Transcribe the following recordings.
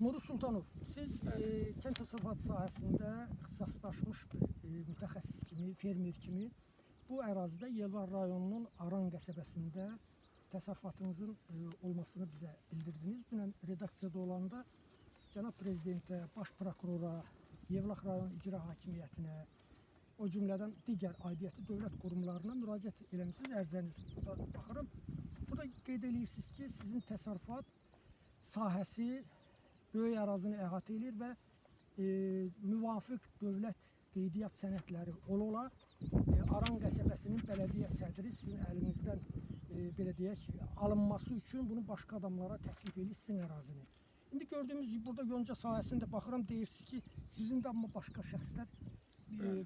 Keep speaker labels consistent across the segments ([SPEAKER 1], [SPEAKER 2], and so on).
[SPEAKER 1] Nuri Sultanov, siz kənd təsərrüfatı sahəsində ixtisaslaşmış bir mütəxəssis kimi, fermer kimi bu ərazidə Yelvar rayonunun Aran qəsəbəsində təsərrüfatınızın olmasını bizə bildirdiniz. Dünən redaksiyada olanda Cənab Prezidentə, Baş Prokurora, Yevlax rayon icra hakimiyyətinə, o cümlədən digər aidiyyəti dövlət qurumlarına müraciət eləmişsiniz, ərizəniz burada baxıram. Burada qeyd edirsiniz ki, sizin təsərrüfat sahəsi böyük ərazini əhatə edir və müvafiq dövlət qeydiyyat sənədləri ola Aran qəsəbəsinin bələdiyyə sədri sizin əlinizdən belə deyək, alınması üçün bunu başqa adamlara təklif edir sizin ərazini. İndi gördüyümüz burada yonca sahəsində baxıram, deyirsiniz ki, sizin də amma başqa şəxslər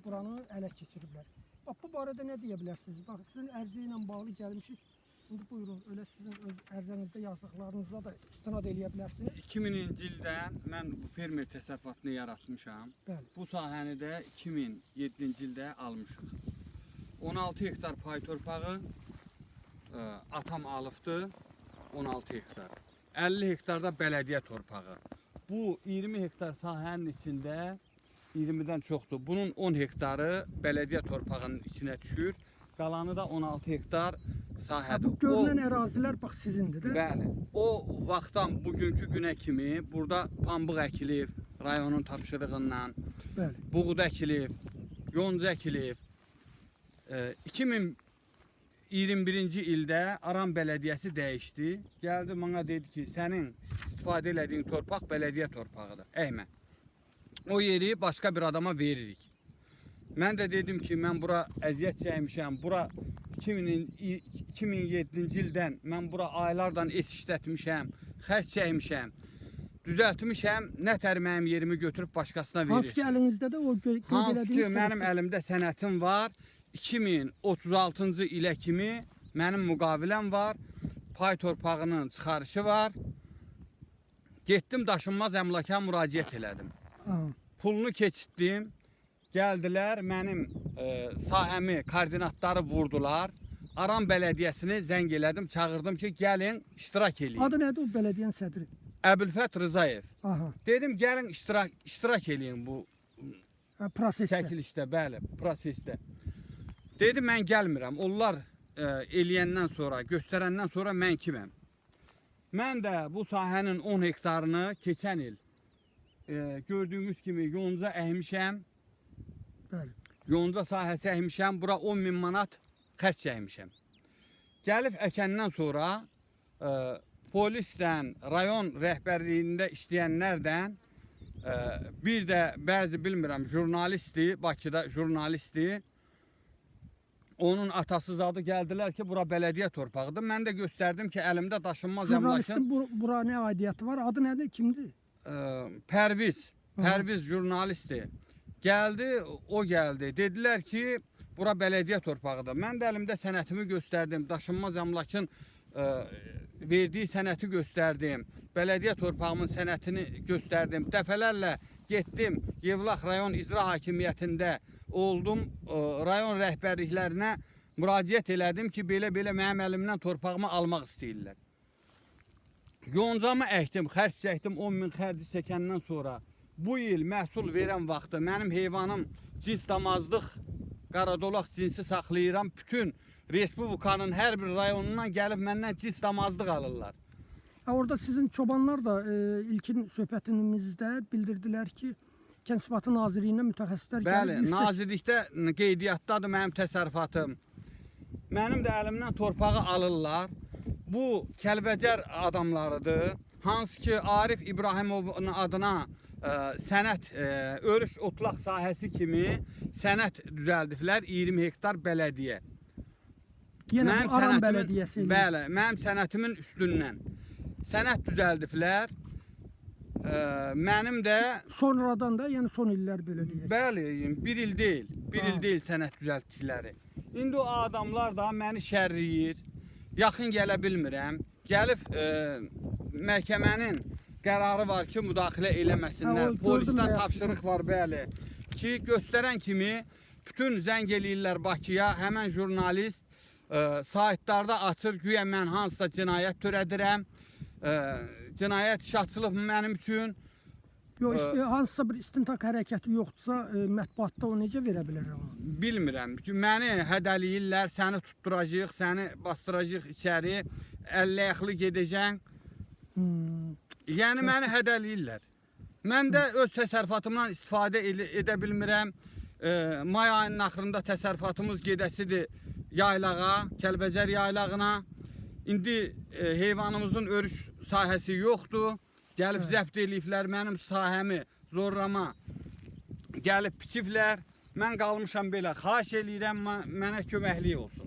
[SPEAKER 1] buranı ələ keçiriblər. Bax, bu barədə nə deyə bilərsiniz? Bax, sizin ərizə ilə bağlı gəlmişik. İndi buyurun, öyle sizin öz ərizənizdə yazdıqlarınıza da istinad eləyə bilərsiniz.
[SPEAKER 2] 2000-ci ildən mən bu fermer təsərrüfatını yaratmışam.
[SPEAKER 1] Bəli.
[SPEAKER 2] Bu sahəni də 2007-ci ildə almışıq. 16 hektar pay torpağı atam alıbdı, 16 hektar. 50 hektar da bələdiyyə torpağı. Bu 20 hektar sahənin içində 20-dən çoxdur. Bunun 10 hektarı bələdiyyə torpağının içinə düşür. Qalanı da 16 hektar sahədir.
[SPEAKER 1] Bu görünən ərazilər bax sizindir də?
[SPEAKER 2] Bəli. O vaxtdan bugünkü günə kimi burada pambıq əkilib, rayonun tapşırığından.
[SPEAKER 1] Bəli.
[SPEAKER 2] Buğda əkilib, yonca əkilib. 2021-ci ildə Aran bələdiyyəsi dəyişdi. Gəldi bana dedi ki, sənin istifadə elədiyin torpaq bələdiyyə torpağıdır. Əkmə. O yeri başqa bir adama veririk. Mən də dedim ki, mən bura əziyyət çəkmişəm. Bura 2007-ci ildən mən bura aylardan es işlətmişəm, xərc çəkmişəm, düzəltmişəm. Nətər mənim yerimi götürüb başqasına verirsiniz.
[SPEAKER 1] Hansı ki əlinizdə də o qeyd edilmiş?
[SPEAKER 2] Hansı ki mənim əlimdə sənətim var. 2036-cı ilə kimi mənim müqaviləm var. Pay torpağının çıxarışı var. Getdim daşınmaz əmlaka müraciət elədim. Pulunu keçitdim. Gəldilər, mənim sahəmi, koordinatları vurdular. Aran bələdiyyəsini zəng elədim, çağırdım ki, gəlin, iştirak eləyin.
[SPEAKER 1] Adı nədir o bələdiyənin sədri?
[SPEAKER 2] Əbülfət Rızayev.
[SPEAKER 1] Aha.
[SPEAKER 2] Dedim, gəlin, iştirak eləyin bu
[SPEAKER 1] prosesdə.
[SPEAKER 2] çəkilişdə, bəli, prosesdə. Dedim, mən gəlmirəm. Onlar eləyəndən sonra, göstərəndən sonra mən kiməm? Mən də bu sahənin 10 hektarını keçən il gördüyünüz kimi yonca əhmişəm.
[SPEAKER 1] Bəli.
[SPEAKER 2] Yonca sahəsi əkmişəm, bura 10.000 manat xərc çəkmişəm. Gəlib əkəndən sonra polisdən, rayon rəhbərliyində işləyənlərdən bir də bəzi bilmirəm, jurnalistdir, Bakıda jurnalistdir. Onun atası zadı gəldilər ki, bura bələdiyyə torpağıdır. Mən də göstərdim ki, əlimdə daşınmaz əmlakın...
[SPEAKER 1] Jurnalistin bura nə aidiyyəti var? Adı nədir, kimdir?
[SPEAKER 2] Pərviz jurnalistdir. Gəldi, o gəldi. Dedilər ki, bura bələdiyyə torpağıdır. Mən də əlimdə sənətimi göstərdim. Daşınmaz əmlakın verdiyi sənəti göstərdim. Bələdiyyə torpağımın sənətini göstərdim. Dəfələrlə getdim. Yevlax rayon icra hakimiyyətində oldum. Rayon rəhbərliklərinə müraciət elədim ki, belə-belə mənim əlimdən torpağımı almaq istəyirlər. Yoncamı əkdim, xərc çəkdim, 10.000 xərci çəkəndən sonra. Bu il məhsul verən vaxtı mənim heyvanım cins damazlıq, qaradolaq cinsi saxlayıram. Bütün Respublikanın hər bir rayonundan gəlib məndən cins damazlıq alırlar.
[SPEAKER 1] Orada sizin çobanlar da ilkin söhbətimizdə bildirdilər ki, Kənd Təsərrüfatı Nazirliyinə mütəxəssislər gəlib.
[SPEAKER 2] Bəli, nazirlikdə qeydiyyatdadır mənim təsərrüfatım. Mənim də əlimdən torpağı alırlar. Bu Kəlbəcər adamlarıdır. Hansı ki Arif İbrahimovun adına sənət, örüş otlaq sahəsi kimi sənət düzəldiblər, 20 hektar bələdiyyə.
[SPEAKER 1] Yenə bu Aran bələdiyyəsi.
[SPEAKER 2] Bəli, mənim sənətimin üstündən sənət düzəldiblər. Mənim də...
[SPEAKER 1] Sonradan da, yəni son illər belə deyək.
[SPEAKER 2] Bəli, bir il deyil sənət düzəltdikləri. İndi o adamlar da məni şərləyir, yaxın gələ bilmirəm. Gəlib məhkəmənin qərarı var ki, müdaxilə eləməsinlər. Polisdən tapşırıq var, bəli. Ki, göstərən kimi bütün zəng eləyirlər Bakıya, həmən jurnalist saytlarda açır, güya mən hansısa cinayət törədirəm. Cinayət işi açılıb mənim üçün.
[SPEAKER 1] Yox, hansısa bir istintaq hərəkəti yoxdursa, mətbuatda o necə verə bilər onu?
[SPEAKER 2] Bilmirəm. Məni hədəliyirlər, səni tutturacaq, səni bastıracaq içəri, əlləxli gedəcəksən. Yəni məni hədəliyirlər. Mən də öz təsərrüfatımdan istifadə edə bilmirəm. May ayının axırında təsərrüfatımız gedəsidir yaylağa, Kəlbəcər yaylağına. İndi heyvanımızın örüş sahəsi yoxdur. Gəlib zəbt eləyiblər mənim sahəmi zorlama. Gəlib biçiblər. Mən qalmışam belə. Xahiş eləyirəm mənə köməklik olsun.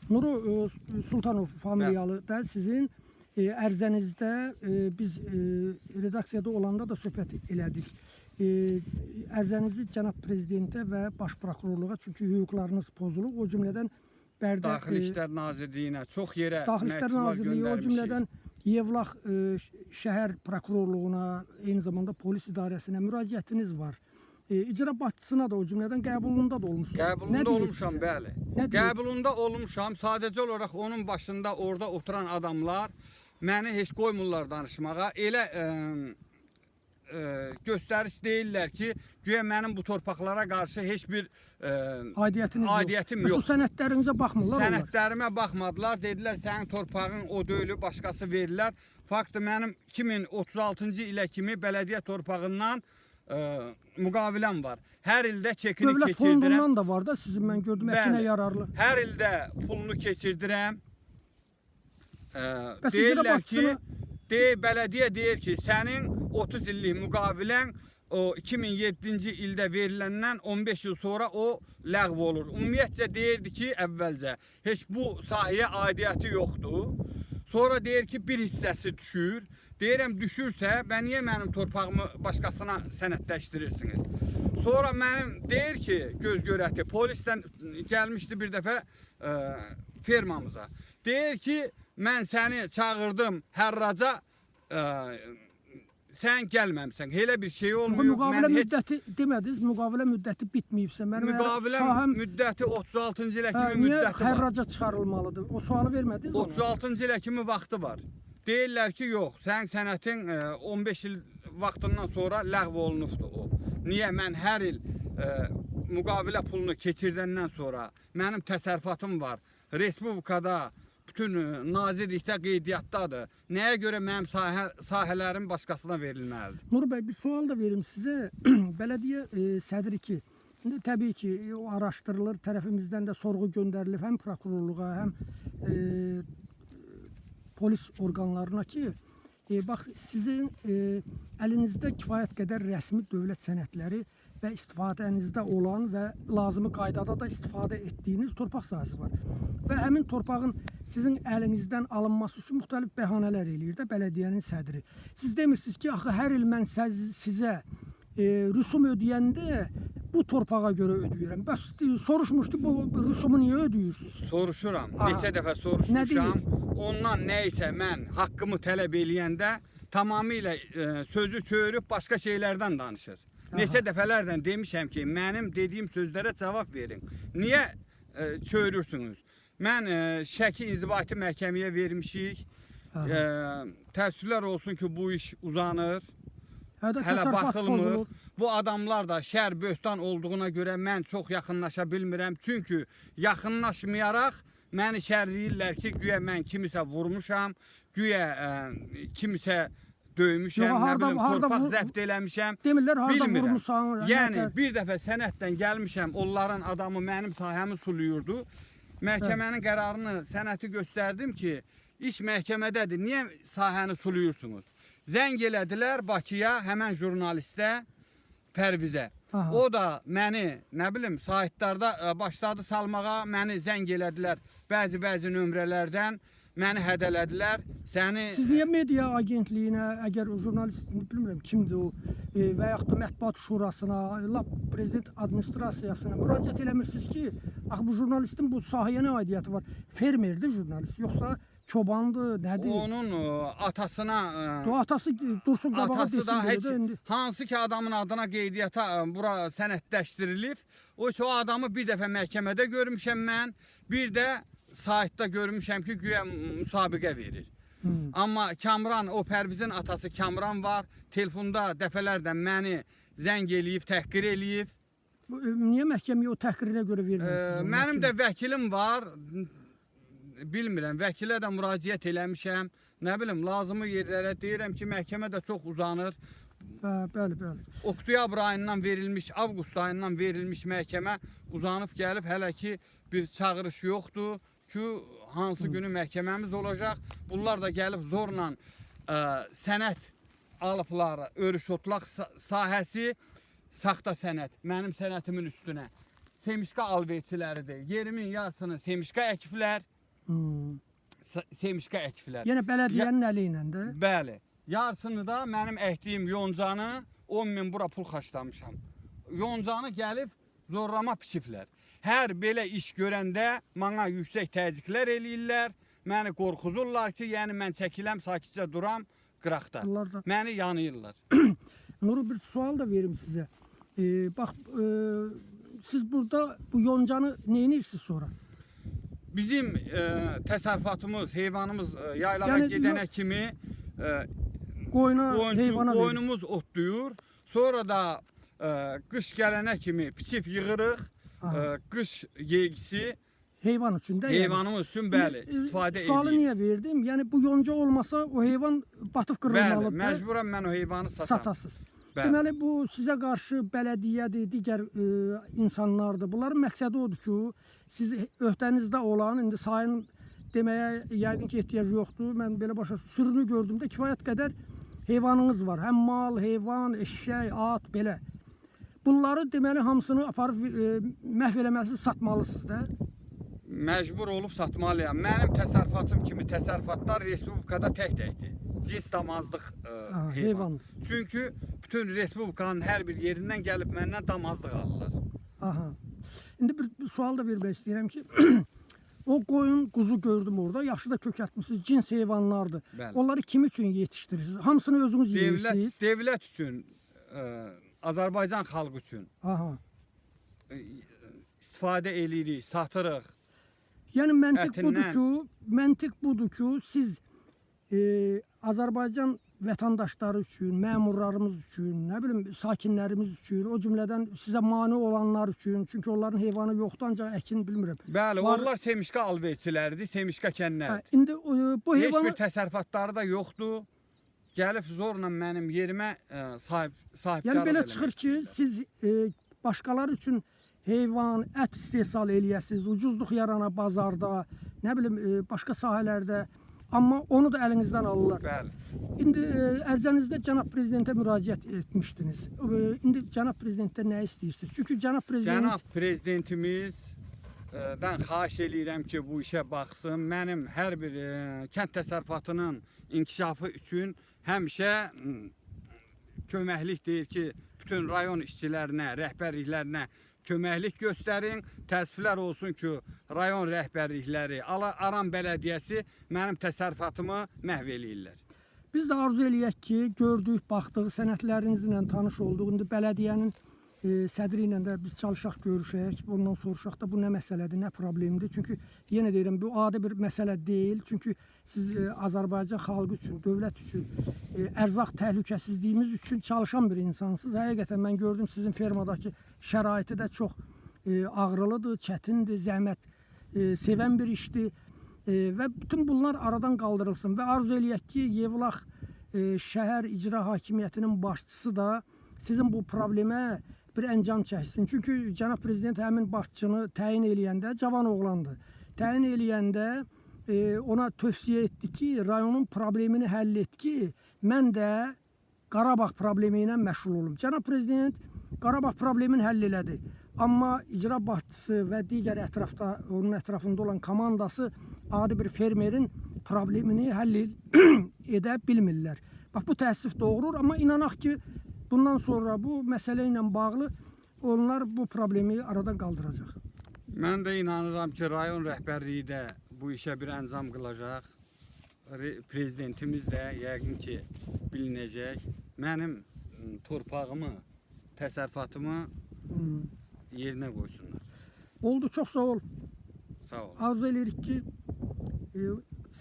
[SPEAKER 1] Nuru Sultanov familiyalı da sizin ərizənizdə biz redaksiyada olanda da söhbət elədik. Ərizənizi cənab prezidentə və baş prokurorluğa, çünki hüquqlarınız pozulub, o cümlədən Bərdə
[SPEAKER 2] Daxili İşlər Nazirliyinə çox yerə
[SPEAKER 1] Daxili İşlər
[SPEAKER 2] məktublar
[SPEAKER 1] Nazirliyi, o cümlədən Yevlax şəhər prokurorluğuna, eyni zamanda polis idarəsinə müraciətiniz var. İcra başçısına da o cümlədən qəbulunda da olmuşsunuz.
[SPEAKER 2] Qəbulunda olmuşam, bəli. Qəbulunda olmuşam. Sadəcə olaraq onun başında orada oturan adamlar məni heç qoymurlar danışmağa. Elə göstəriş deyirlər ki, güya mənim bu torpaqlara qarşı heç bir aidiyyətim yox.
[SPEAKER 1] Bu sənədlərinizə baxmırlar onlar.
[SPEAKER 2] Sənədlərimə baxmadılar. Dedilər, sənin torpağın o deyil, başqası verirlər. Faktı mənim 2036-cı ilə kimi bələdiyyə torpağından müqaviləm var. Hər ildə çekini
[SPEAKER 1] keçirdirəm.
[SPEAKER 2] keçirdirəm.
[SPEAKER 1] Dövlət fondundan da var da sizin, mən gördüm, əkinə yararlı.
[SPEAKER 2] Hər ildə pulunu keçirdirəm. Deyirlər ki, bələdiyyə deyir ki, sənin 30 illik müqavilən o 2007-ci ildə veriləndən 15 il sonra o ləğv olur. Ümumiyyətcə deyirdi ki, əvvəlcə heç bu sahəyə aidiyyəti yoxdur. Sonra deyir ki, bir hissəsi düşür. Deyirəm, düşürsə, mən niyə mənim torpağımı başqasına sənədləşdirirsiniz? Sonra mənim deyir ki, göz görəti, polisdən gəlmişdi bir dəfə fermamıza. Deyir ki, mən səni çağırdım hərraca, sən gəlməmsən. Elə bir şey olmuyor.
[SPEAKER 1] Müqavilə müddəti demədiniz, müqavilə müddəti bitməyibsə.
[SPEAKER 2] Müqavilə müddəti 36-cı ilə kimi müddəti var.
[SPEAKER 1] Niyə hərraca çıxarılmalıdır? O sualı vermədiniz ona?
[SPEAKER 2] 36-cı ilə kimi vaxtı var. Deyirlər ki, yox, sənin sənətin 15 il vaxtından sonra ləğv olunubdur o. Niyə mən hər il müqavilə pulunu keçirdəndən sonra mənim təsərrüfatım var. Respublikada, bütün nazirlikdə qeydiyyatdadır. Nəyə görə mənim sahələrim başqasına verilməlidir?
[SPEAKER 1] Nur bəy, bir sual da verim sizə. Bələdiyyə sədri ki, indi təbii ki, o araşdırılır, tərəfimizdən də sorğu göndərilir həm prokurorluğa, həm polis orqanlarına ki, bax, sizin əlinizdə kifayət qədər rəsmi dövlət sənədləri və istifadənizdə olan və lazımi qaydada da istifadə etdiyiniz torpaq sahəsi var. Və həmin torpağın sizin əlinizdən alınması üçün müxtəlif bəhanələr eləyir də bələdiyyənin sədri. Siz demirsiniz ki, axı hər il mən sizə rüsum ödəyəndə bu torpağa görə ödəyirəm. Bəs soruşmuş ki, bu rüsumu niyə ödəyirsiniz?
[SPEAKER 2] Soruşuram, neçə dəfə soruşmuşam. Ondan nəysə mən haqqımı tələb eləyəndə tamamilə sözü çörüb başqa şeylərdən danışır. Neçə dəfələrdən demişəm ki, mənim dediyim sözlərə cavab verin. Niyə çörürsünüz? Mən Şəki İnzibati Məhkəməyə vermişik. Təəssüflər olsun ki, bu iş uzanır. Hələ baxılmır. Bu adamlar da şər böhtan olduğuna görə mən çox yaxınlaşa bilmirəm. Çünki yaxınlaşmayaraq məni şərləyirlər ki, güya mən kimisə vurmuşam, güya kimisə döymüşəm, nə bilim, torpaq zəbt eləmişəm. Bilmirəm. Yəni, bir dəfə sənəddən gəlmişəm, onların adamı mənim sahəmi suluyurdu. Məhkəmənin qərarını, sənəti göstərdim ki, iş məhkəmədədir, niyə sahəni suluyursunuz? Zəng elədilər Bakıya, həmən jurnalistə, Pərvizə. O da məni, nə bilim, saytlarda başladı salmağa, məni zəng elədilər bəzi nömrələrdən, məni hədələdilər.
[SPEAKER 1] Siz niyə media agentliyinə, əgər jurnalist, bilmirəm kimdir o, və yaxud da mətbuat şurasına, prezident administrasiyasına müraciət eləmirsiniz ki, axı bu jurnalistin bu sahəyə nə aidiyyəti var? Fermerdir jurnalist, yoxsa çobandır, nədir?
[SPEAKER 2] Onun atasına...
[SPEAKER 1] Atası dursun qabağa
[SPEAKER 2] atası da heç
[SPEAKER 1] desin.
[SPEAKER 2] hansı ki adamın adına qeydiyyata bura sənədləşdirilib. O adamı bir dəfə məhkəmədə görmüşəm mən, bir də saytda görmüşəm ki, güya müsabiqə verir. Amma Kamran, o Pərvizin atası Kamran var. Telefonda dəfələrlə məni zəng eləyib, təhqir eləyib.
[SPEAKER 1] Niyə məhkəməyə o təhqirinə görə vermirsiniz?
[SPEAKER 2] Mənim də vəkilim var. Bilmirəm, vəkilə də müraciət eləmişəm. Nə bilim, lazımı yerlərə deyirəm ki, məhkəmə də çox uzanır.
[SPEAKER 1] Bəli, bəli.
[SPEAKER 2] Oktyabr ayından verilmiş, avqust ayından verilmiş məhkəmə uzanıb gəlib. Hələ ki bir çağırış yoxdur ki, hansı günü məhkəməmiz olacaq. Bunlar da gəlib zorla sənət alıblar, örüş otlaq sahəsi, saxta sənət, mənim sənətimin üstünə. Semişka alverçiləridir. Yerimin yarısını semişka əkiflər. Semişka əkiflər.
[SPEAKER 1] Yəni bələdiyyənin əli ilə də?
[SPEAKER 2] Bəli. Yarısını da mənim əkdiyim yoncanı 10.000 bura pul xaçlamışam. Yoncanı gəlib zorlama biçiblər. Hər belə iş görəndə mənə yüksək təzyiqlər eləyirlər. Məni qorxuzurlar ki, yəni mən çəkiləm, sakitcə duram qıraqda. Məni yanıyırlar.
[SPEAKER 1] Nuru, bir sual da verim sizə. Bax, siz burada bu yoncanı neyinirsiniz sonra?
[SPEAKER 2] Bizim təsərrüfatımız, heyvanımız yaylağa gedənə kimi qoyunumuz otlayır. Sonra da qış gələnə kimi biçif yığırıq. Qış yeğisi
[SPEAKER 1] heyvan üçün də?
[SPEAKER 2] Heyvanımız üçün bəli, istifadə edirik.
[SPEAKER 1] Sualı niyə verdim? Yəni bu yonca olmasa o heyvan batıb qırılmalıdır.
[SPEAKER 2] Bəli, məcburən mən o heyvanı
[SPEAKER 1] satasız. Deməli bu sizə qarşı bələdiyyədir, digər insanlardır. Bunların məqsədi odur ki, siz öhdənizdə olan, indi sayın deməyə yəqin ki ehtiyac yoxdur. Mən belə başa sürünü gördüyümdə kifayət qədər heyvanınız var. Həm mal, heyvan, eşşək, at, belə. Bunları deməli hamısını aparıb məhv eləməsiniz, satmalısınız da.
[SPEAKER 2] Məcbur olub satmalıyam. Mənim təsərrüfatım kimi təsərrüfatlar Respublikada tək-təkdir. Cins damazlıq heyvan. Çünki bütün Respublikanın hər bir yerindən gəlib məndən damazlıq alırlar.
[SPEAKER 1] Aha. İndi bir sual da vermək istəyirəm ki, o qoyun, quzu gördüm orada, yaxşı da kökəltmişsiniz, cins heyvanlardır.
[SPEAKER 2] Bəli.
[SPEAKER 1] Onları kim üçün yetişdirirsiniz? Hamısını özünüz yeyirsiniz?
[SPEAKER 2] Devlət üçün, Azərbaycan xalqı üçün istifadə edirik, satırıq.
[SPEAKER 1] Yəni məntiq budur ki, siz Azərbaycan vətəndaşları üçün, məmurlarımız üçün, nə bilim sakinlərimiz üçün, o cümlədən sizə mane olanlar üçün, çünki onların heyvanı yoxdur, ancaq əkin bilmirəm.
[SPEAKER 2] Bəli, onlar semişka alverçiləridir, semişka kəndləridir.
[SPEAKER 1] İndi bu heyvanı...
[SPEAKER 2] Heç bir təsərrüfatları da yoxdur. Gəlib zorla mənim yerimə sahibkarlıq
[SPEAKER 1] yəni belə çıxır ki, siz başqaları üçün heyvan, ət istehsal eləyəsiniz, ucuzluq yarana bazarda, nə bilim başqa sahələrdə, amma onu da əlinizdən alırlar.
[SPEAKER 2] Bəli.
[SPEAKER 1] İndi ərizənizdə cənab prezidentə müraciət etmişdiniz. İndi cənab prezidentdən nə istəyirsiniz? Çünki cənab
[SPEAKER 2] prezidentimizdən xahiş eləyirəm ki, bu işə baxsın. Mənim hər bir kənd təsərrüfatının inkişafı üçün həmişə köməklik deyir ki, bütün rayon işçilərinə, rəhbərliklərinə köməklik göstərin. Təəssüflər olsun ki, rayon rəhbərlikləri, Aran bələdiyyəsi mənim təsərrüfatımı məhv eləyirlər.
[SPEAKER 1] Biz də arzu eləyək ki, gördük, baxdıq, sənətlərinizlə tanış olduq. İndi bələdiyyənin sədri ilə də biz çalışaq, görüşək, ondan soruşaq da bu nə məsələdir, nə problemdir. Çünki yenə deyirəm, bu adi bir məsələ deyil. Çünki siz Azərbaycan xalqı üçün, dövlət üçün, ərzaq təhlükəsizliyimiz üçün çalışan bir insansınız. Həqiqətən mən gördüm sizin fermadakı şəraiti də çox ağrılıdır, çətindir, zəhmət sevən bir işdir. Və bütün bunlar aradan qaldırılsın və arzu eləyək ki, Yevlax şəhər icra hakimiyyətinin başçısı da sizin bu problemə bir əncam çəksin. Çünki cənab prezident həmin başçını təyin eləyəndə cavan oğlandır. Təyin eləyəndə ona tövsiyə etdi ki, rayonun problemini həll et ki, mən də Qarabağ problemi ilə məşğul olum. Cənab prezident Qarabağ problemini həll elədi. Amma icra başçısı və digər ətrafda, onun ətrafında olan komandası adi bir fermerin problemini həll edə bilmirlər. Bax, bu təəssüf doğurur, amma inanaq ki, bundan sonra bu məsələ ilə bağlı onlar bu problemi aradan qaldıracaq.
[SPEAKER 2] Mən də inanıram ki, rayon rəhbərliyi də bu işə bir əncam qılacaq. Prezidentimiz də yəqin ki, bilinəcək. Mənim torpağımı, təsərrüfatımı yerinə qoysunlar.
[SPEAKER 1] Oldu, çox sağ ol.
[SPEAKER 2] Sağ ol.
[SPEAKER 1] Arzu edirik ki,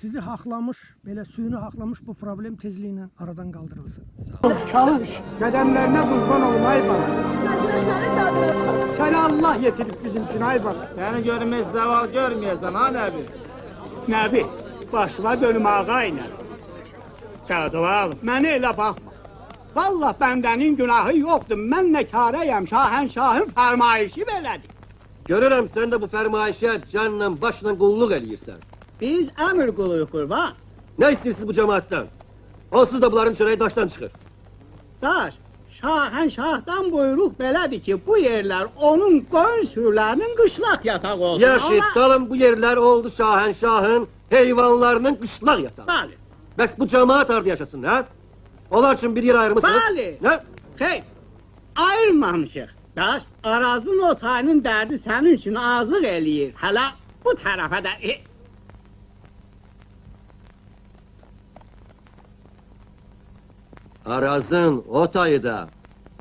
[SPEAKER 1] sizi haqlamış, belə suyunu haqlamış bu problem tezliklə aradan qaldırılsın.
[SPEAKER 3] Çalış, qədəmlərinə qurban olun ay bana. Səni Allah yetirib bizim üçün ay bana.
[SPEAKER 4] Səni görmez zaval görməyəsən ha Nəbi?
[SPEAKER 3] Nəbi, başıma dönüm ağa ilə. Qadıval, məni elə baxma. Vallah bəndənin günahı yoxdur, mən nəkarəyəm, şahənşahın fərmayişi belədir.
[SPEAKER 5] Görürəm sən də bu fərmayişə canla başla qulluq eləyirsən.
[SPEAKER 3] Biz əmr quluyuq qurban.
[SPEAKER 5] Nə istəyirsiniz bu cəmaatdan? Onsuz da bunların çörəyi daşdan çıxır.
[SPEAKER 3] Daş, şahənşahdan buyruq belədir ki, bu yerlər onun qoyun sürülərinin qışlaq yatağı olsun.
[SPEAKER 5] Yaxşı, dalın bu yerlər oldu şahənşahın heyvanlarının qışlaq yatağı.
[SPEAKER 3] Bəli.
[SPEAKER 5] Bəs bu cəmaat harada yaşasın, hə? Onlar üçün bir yer ayırmısınız?
[SPEAKER 3] Bəli.
[SPEAKER 5] Nə?
[SPEAKER 3] Xeyr, ayırmamışıq. Daş, arazın otayının dərdi sənin üçün azlıq eləyir. Hələ bu tərəfə də...
[SPEAKER 5] Arazın o tayı da,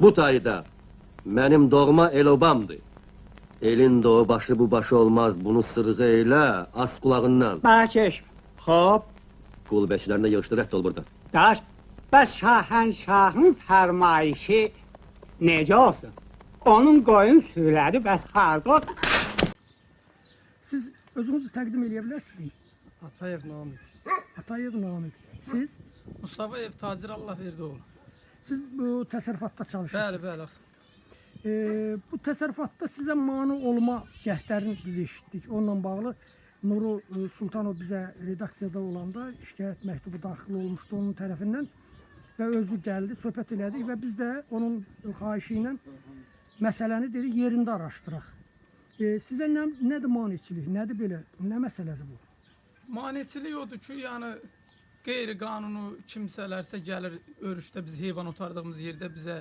[SPEAKER 5] bu tayı da mənim doğma el-obamdır. Elin doğu başı bu başı olmaz, bunu sırğı elə, az qulağından.
[SPEAKER 3] Bəkeş, xop.
[SPEAKER 5] Qul bəşilərində yığışdır, rədd ol buradan.
[SPEAKER 3] Daş, bəs şahənşahın fərmayişi necə olsun? Onun qoyun sürüləri bəs harda?
[SPEAKER 1] Siz özünüzü təqdim edə bilərsiniz?
[SPEAKER 6] Atayev Namik.
[SPEAKER 1] Atayev Namik. Siz?
[SPEAKER 6] Mustafa Ev Tacir Allah verdi oğlu.
[SPEAKER 1] Siz bu təsərrüfatda çalışırsınız.
[SPEAKER 6] Bəli, bəli, Ağsaqqal.
[SPEAKER 1] Bu təsərrüfatda sizə mane olma cəhdlərini biz eşitdik. Onunla bağlı Nuru Sultanov bizə redaksiyada olanda şikayət məktubu daxil olmuşdu onun tərəfindən və özü gəldi, söhbət elədik və biz də onun xahişi ilə məsələni dedik yerində araşdıraq. Sizə nədir maneçilik, nədir belə, nə məsələdir bu?
[SPEAKER 6] Maneçilik odur ki, yəni qeyri-qanunu kimsələrsə gəlir örüşdə biz heyvan otardığımız yerdə bizə,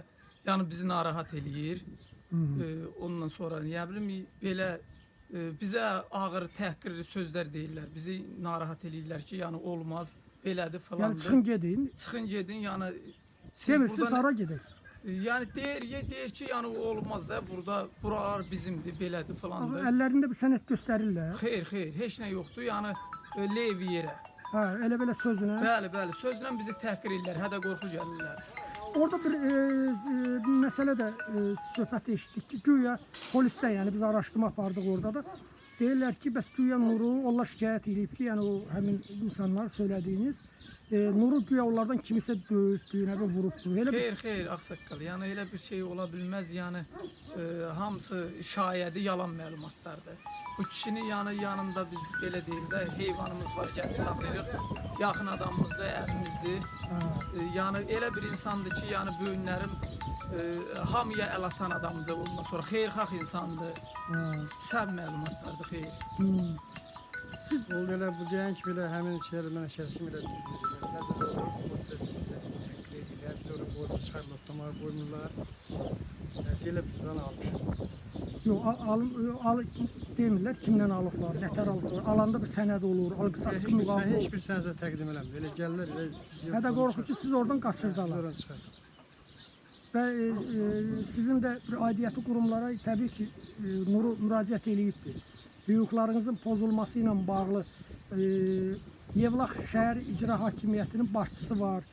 [SPEAKER 6] yəni bizi narahat eləyir. Ondan sonra, nə bilim, belə bizə ağır, təhqir sözlər deyirlər, bizi narahat eləyirlər ki, yəni olmaz, belədir falandır.
[SPEAKER 1] Yəni çıxın gedin.
[SPEAKER 6] Çıxın gedin, yəni
[SPEAKER 1] Demirsiniz, hara gedək?
[SPEAKER 6] Yəni deyir ki, yəni olmaz da, buralar bizimdir, belədir falandır.
[SPEAKER 1] Əllərində bir sənət göstərirlər.
[SPEAKER 6] Xeyr, heç nə yoxdur, yəni lev yerə.
[SPEAKER 1] Hə, elə belə sözünə.
[SPEAKER 6] Bəli, sözlə bizi təhqir edirlər, hədə qorxu gəlirlər.
[SPEAKER 1] Orada bir məsələ də söhbət eşitdik ki, güya polisdə, yəni biz araşdırma apardıq orada da. Deyirlər ki, bəs güya Nuru, onlar şikayət edib ki, yəni o həmin insanlar söylədiyiniz, Nuru güya onlardan kimisə döyübdü, nə bir vurubdu.
[SPEAKER 6] Xeyr, Ağsaqqal, yəni elə bir şey ola bilməz, yəni hamısı şayədi yalan məlumatlardır. Bu kişinin yanında biz belə deyim də, heyvanımız var, gəlib saxlayırıq, yaxın adamımızdır, əlimizdir. Yəni elə bir insandır ki, yəni böyünlərim hamıya əl atan adamdır, ondan sonra xeyirxah insandır, sən məlumatlardır, xeyr.
[SPEAKER 1] Siz
[SPEAKER 6] oldu elə bu deyən ki, belə həmin şeylə mənə şərəfim elə düzdürlər, nəzərdə olur, təqdir edirlər, biz orada qoyunu çıxarlar, otlamalar qoymurlar, elə biz buranı almışıq.
[SPEAKER 1] yox, demirlər kimdən alıblar, nətər alıblar, alanda bir sənəd olur, alqı-satqı müqavimə olur.
[SPEAKER 6] Heç bir sənədə təqdim eləmir, elə gəlirlər, elə...
[SPEAKER 1] Hədə qorxu ki, siz oradan qaçırdalar.
[SPEAKER 6] Oradan çıxardır.
[SPEAKER 1] Və sizin də bir aidiyyəti qurumlara təbii ki, Nuru müraciət eləyibdir. Hüquqlarınızın pozulması ilə bağlı Yevlax şəhər icra hakimiyyətinin başçısı var,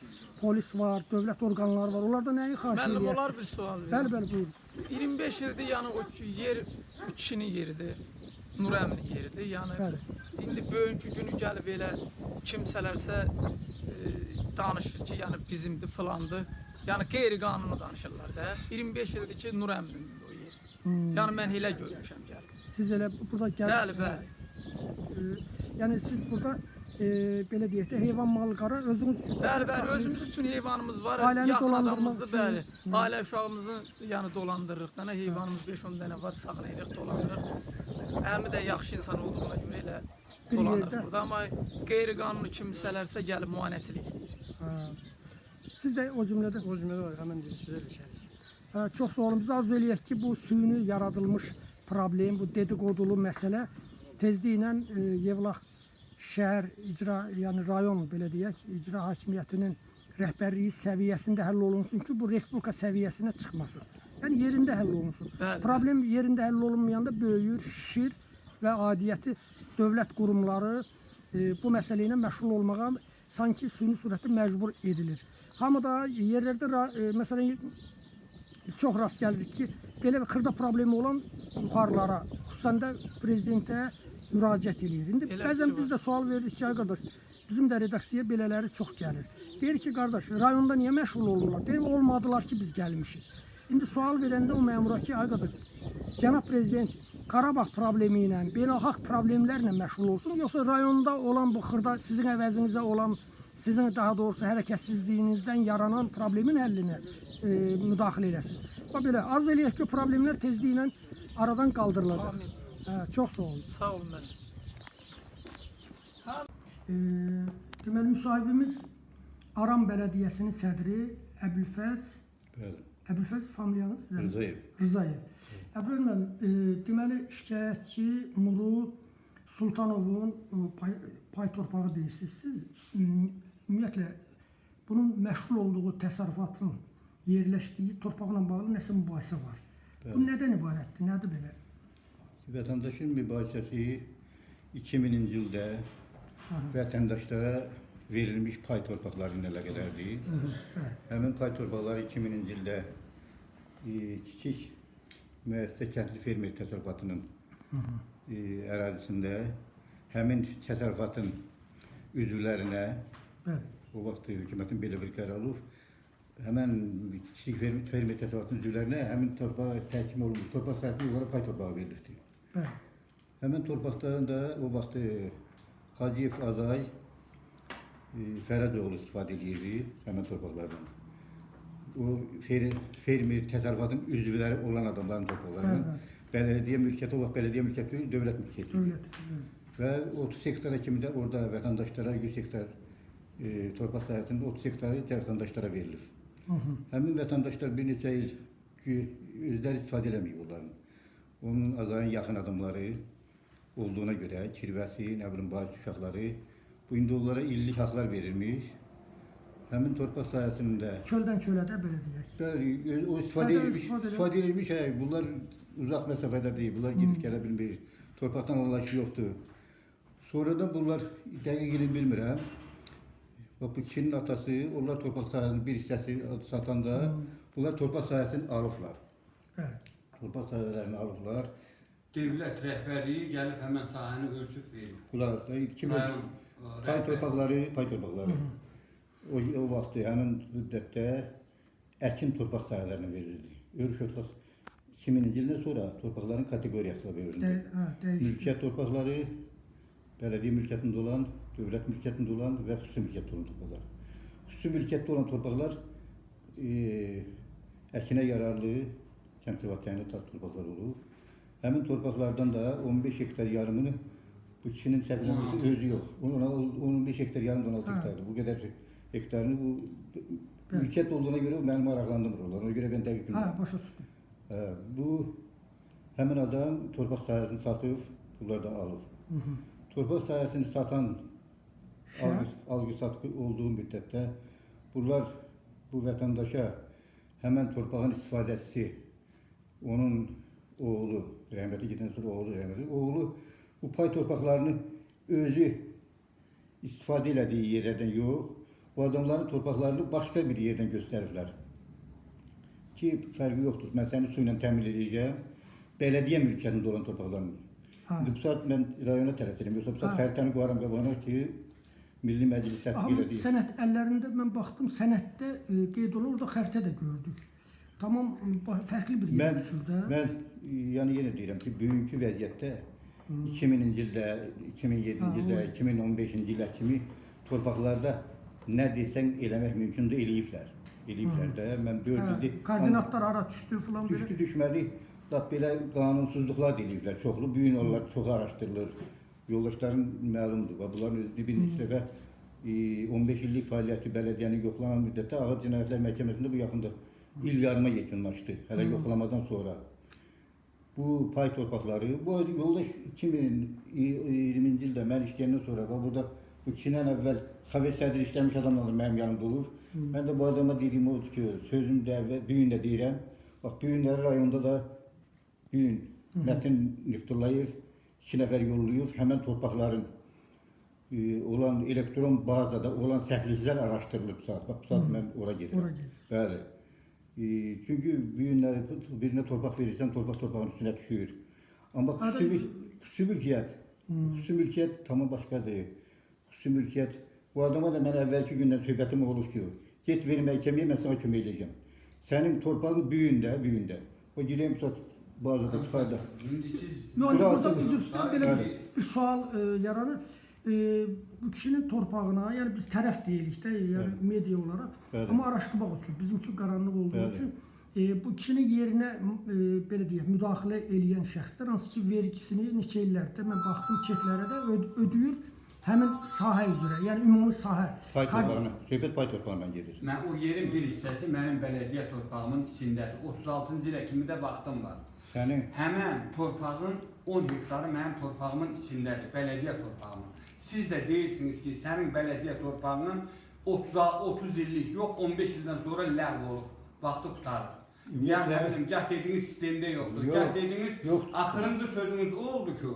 [SPEAKER 1] polis var, dövlət orqanları var. Onlardan nəyi xahiş edirsiniz?
[SPEAKER 6] Müəllim, olar bir sual verir.
[SPEAKER 1] Bəli, buyurun.
[SPEAKER 6] 25 ildir, yəni o yer bu kişinin yeridir, Nur əminin yeridir. Yəni indi bugünkü günü gəlib elə kimsələrsə danışır ki, yəni bizimdir, filandır. Yəni qeyri-qanunu danışırlar da. 25 ildir ki, Nur əminin o yer. Yəni mən elə görmüşəm gəlib.
[SPEAKER 1] Siz elə burada gəlib.
[SPEAKER 6] Bəli.
[SPEAKER 1] Yəni siz burada belə deyək də heyvan malqara özünüz üçün.
[SPEAKER 6] Bəli, özümüz üçün heyvanımız var.
[SPEAKER 1] Ailəni
[SPEAKER 6] Yaxın
[SPEAKER 1] dolandırmaq
[SPEAKER 6] adamımızdır,
[SPEAKER 1] üçün.
[SPEAKER 6] bəli. Ailə uşağımızı yəni dolandırırıq. Dənə heyvanımız 5-10 dənə var, saxlayırıq, dolandırırıq. Əmi də yaxşı insan olduğuna görə elə dolandırırıq burada. Amma qeyri-qanuni kimsələrsə gəlib müayinəçilik edir.
[SPEAKER 1] Siz də o cümlədə
[SPEAKER 6] var, həmən deyil, sözə ilişərik.
[SPEAKER 1] çox sağ olun. Biz arzu eləyək ki, bu süni yaradılmış problem, bu dediqodulu məsələ tezliklə Yevlax şəhər icra, yəni rayon belə deyək, icra hakimiyyətinin rəhbərliyi səviyyəsində həll olunsun ki, bu respublika səviyyəsinə çıxmasın. Yəni yerində həll olunsun. Problem yerində həll olunmayanda böyüyür, şişir və aidiyyəti dövlət qurumları bu məsələ ilə məşğul olmağa sanki süni surətdə məcbur edilir. Hamı da yerlərdə məsələn biz çox rast gəlirik ki, belə bir xırda problemi olan yuxarılara, xüsusən də prezidentə müraciət edir. İndi bəzən biz də sual veririk ki, ay qardaş, bizim də redaksiyaya belələri çox gəlir. Deyir ki, qardaş, rayonda niyə məşğul olurlar? Deyir, olmadılar ki, biz gəlmişik. İndi sual verəndə o məmura ki, ay qardaş, cənab prezident Qarabağ problemi ilə, beynəlxalq problemlərlə məşğul olsun, yoxsa rayonda olan bu xırda sizin əvəzinizə olan, sizin daha doğrusu hərəkətsizliyinizdən yaranan problemin həllinə müdaxilə eləsin. Bax belə, arzu eləyək ki, problemlər tezliklə aradan qaldırılacaq.
[SPEAKER 6] Amin.
[SPEAKER 1] Çox sağ olun.
[SPEAKER 6] Sağ olun müəllim.
[SPEAKER 1] Deməli, müsahibimiz Aran Bələdiyyəsinin sədri Əbülfəz familiyanız? Rızayev. Əbülfəz müəllim, deməli, şikayətçi Nuru Sultanovun pay torpağı deyirsiniz. Siz ümumiyyətlə bunun məşğul olduğu təsərrüfatın yerləşdiyi torpaqla bağlı nəsə mübahisə var. Bu nədən ibarətdir? Nədir belə?
[SPEAKER 7] Vətəndaşın mübahisəsi 2000-ci ildə vətəndaşlara verilmiş pay torpaqları ilə əlaqədardır. Həmin pay torpaqları 2000-ci ildə kiçik müəssisə kəndli fermer təsərrüfatının ərazisində həmin təsərrüfatın üzvlərinə o vaxt hökumətin belə bir qərar olub, həmin kiçik fermer təsərrüfatının üzvlərinə həmin torpaq təhkim olunmuş, torpaq sahəsi olaraq pay torpağı verilibdir. Həmin torpaqdan da o vaxt Hacıyev Azay Fərədoğlu istifadə edirdi həmin torpaqlardan. O fermer təsərrüfatın üzvləri olan adamların torpaqlarının bələdiyyə mülkiyyəti, o vaxt bələdiyyə mülkiyyəti dövlət mülkiyyəti idi. Və 30 hektara kimi də orada vətəndaşlara 100 hektar torpaq sahəsinin 30 hektarı vətəndaşlara verilir. Həmin vətəndaşlar bir neçə il özləri istifadə eləməyib onların. Onun Azayın yaxın adamları olduğuna görə kirvəsi, nə bilim, bazı uşaqları bu indi onlara illik haqlar verilmiş. Həmin torpaq sahəsində
[SPEAKER 1] Çöldən çölə də belə deyək.
[SPEAKER 7] Bəli, o istifadə edilmiş, bunlar uzaq məsafədə deyil, bunlar gedib gələ bilmir, torpaqdan anlayışı yoxdur. Sonradan bunlar dəqiqini bilmirəm. Bu kişinin atası, onlar torpaq sahəsinin bir hissəsi satanda, bunlar torpaq sahəsini alıblar. Torpaq sahələrini alıblar.
[SPEAKER 2] Dövlət rəhbərliyi gəlib həmən sahəni ölçüb verir.
[SPEAKER 7] Bunlar pay torpaqları. O vaxt həmin müddətdə əkin torpaq sahələrinə verildi. Örüş otlaq 2000-ci ildən sonra torpaqların kateqoriyasına verildi. Mülkiyyət torpaqları, bələdiyyə mülkiyyətində olan, dövlət mülkiyyətində olan və xüsusi mülkiyyətdə olan torpaqlar. Xüsusi mülkiyyətdə olan torpaqlar əkinə yararlı kənd torpaqlar olur. Həmin torpaqlardan da 15 hektar yarımını bu kişinin səhvləməsi özü yox. 15 hektar yarım 16 hektardır. Bu qədər hektarını bu mülkiyyət olduğuna görə mənim maraqlandırmır onlar. Ona görə mən dəqiq bilmirəm.
[SPEAKER 1] Başa düşdüm.
[SPEAKER 7] Bu həmin adam torpaq sahəsini satıb, bunlar da alıb. Torpaq sahəsini satan alqı-satqı olduğu müddətdə bunlar bu vətəndaşa həmən torpağın istifadəçisi, onun oğlu, rəhmətli gedən sonra oğlu bu pay torpaqlarını özü istifadə elədiyi yerlərdən yox, bu adamların torpaqlarını başqa bir yerdən göstəriblər. Ki, fərqi yoxdur, mən səni su ilə təmin edəcəm, bələdiyyə mülkiyyətində olan torpaqlarını. Bu saat mən rayona tərəf edirəm, yoxsa bu saat xəritəni qoyaram qabağına ki, Milli Məclis təsdiq elədik.
[SPEAKER 1] Sənət əllərində mən baxdım, sənətdə qeyd olunur, orada xəritə də gördük. Tamam, fərqli bir yer düşür də.
[SPEAKER 7] Mən yenə deyirəm ki, bugünkü vəziyyətdə 2000-ci ildə, 2007-ci ildə, 2015-ci ildə kimi torpaqlarda nə desən eləmək mümkündür, eləyiblər. Eləyiblər də, mən 4 ildir...
[SPEAKER 1] Koordinatlar ara düşdü filan belə.
[SPEAKER 7] Düşdü, düşmədi, belə qanunsuzluqlar eləyiblər, çoxlu, bugün onlar çox araşdırılır. Yoldaşların məlumdur, bunların bir neçə dəfə 15 illik fəaliyyəti bələdiyyənin yoxlanan müddətdə Ağır Cinayətlər Məhkəməsində bu yaxında il yarıma yekunlaşdı, hələ yoxlamadan sonra. Bu pay torpaqları, bu yoldaş 2020-ci ildə mən işləyəndən sonra, burada bu 2 il əvvəl Sovet sədri işləmiş adamlarla mənim yanımda olur. Mən də bu adama dediyim odur ki, sözüm də əvvəl, bugün də deyirəm, bax, bugünləri rayonda da bugün Mətin Niftullayev 2 nəfər yollayıb, həmən torpaqların olan elektron bazada olan səhvliklər araşdırılıb saat. Bax, bu saat mən ora gedirəm.
[SPEAKER 1] Ora gedir.
[SPEAKER 7] Bəli. Çünki bu günləri birine torpaq verirsən, torpağın üstünə düşür. Amma xüsusi mülkiyyət tamam başqadır. Xüsusi mülkiyyət, bu adama da mən əvvəlki gündən söhbətim olur ki, get vermək kəmiyə, mən sana kömək edəcəm. Sənin torpağın büyündə. O giləyim bazada çıxardı.
[SPEAKER 1] Yani burada üzrüstən belə bir sual yaranır. Bu kişinin torpağına, yani biz tərəf deyilik də, yani media olarak, ama araşdırmaq üçün, bizim üçün qaranlıq olduğu üçün, bu kişinin yerinə belə deyək, müdaxilə eləyən şəxslər, hansı ki vergisini neçə illərdə, mən baxdım çeklərə də ödəyir həmin sahə üzrə, yəni ümumi sahə.
[SPEAKER 7] Pay torpağına, söhbət pay torpağından gedir.
[SPEAKER 2] Mən o yerin bir hissəsi mənim bələdiyyə torpağımın içindədir. 36-cı ilə kimi də vaxtım var. Həmən torpağın 10 hektarı mənim torpağımın içindədir, bələdiyyə torpağımın. Siz də deyirsiniz ki, sənin bələdiyyə torpağının 30 illik yox, 15 ildən sonra ləğv olub, vaxtı qutarır. Yəni, nə bilim, gəh dediyiniz sistemdə yoxdur, gəh dediyiniz, axırıncı sözünüz o oldu ki,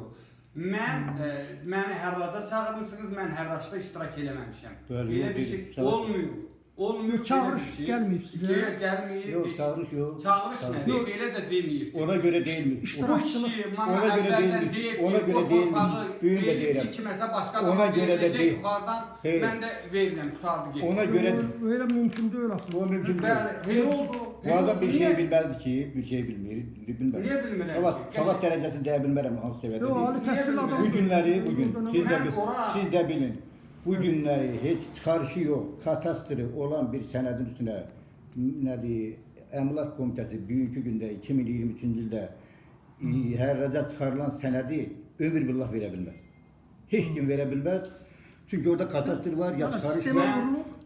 [SPEAKER 2] məni hərraca çağırmışsınız, mən hərraçda iştirak eləməmişəm. Elə bir şey olmuyor.
[SPEAKER 1] Çağırış gəlməyib sizə.
[SPEAKER 2] Gəlməyib.
[SPEAKER 7] Yox, çağırış yox.
[SPEAKER 2] Çağırış nədir? Belə də deməyib.
[SPEAKER 7] Ona görə deyilmiş.
[SPEAKER 2] Bu kişi bana əvvəldən deyib ki, o torpağı verir ki, kiməsə başqa adama veriləcək yuxarıdan, mən də verirəm, qutardı gedir.
[SPEAKER 7] Ona görə
[SPEAKER 1] öyle mümkün deyil axı.
[SPEAKER 7] o mümkün
[SPEAKER 2] Bəli,
[SPEAKER 7] deyil.
[SPEAKER 2] elə oldu.
[SPEAKER 7] Bu adam bir şey bilməlidir ki, bir şey bilmir.
[SPEAKER 2] Niyə bilmirəm ki?
[SPEAKER 7] Savad dərəcəsini deyə bilmərəm hansı
[SPEAKER 1] Yo,
[SPEAKER 7] səviyyədə.
[SPEAKER 1] ali təhsil adamı.
[SPEAKER 7] Bu günləri, bugün,
[SPEAKER 2] Mən
[SPEAKER 7] siz də bilin. Bu günləri heç çıxarışı yox, katastrı olan bir sənədin üstünə nədir, Əmlak Komitəsi bugünkü gündə 2023-cü ildə hərraca çıxarılan sənədi ömür billah verə bilməz. Heç kim verə bilməz. Çünki orada katastr var, ya çıxarış var.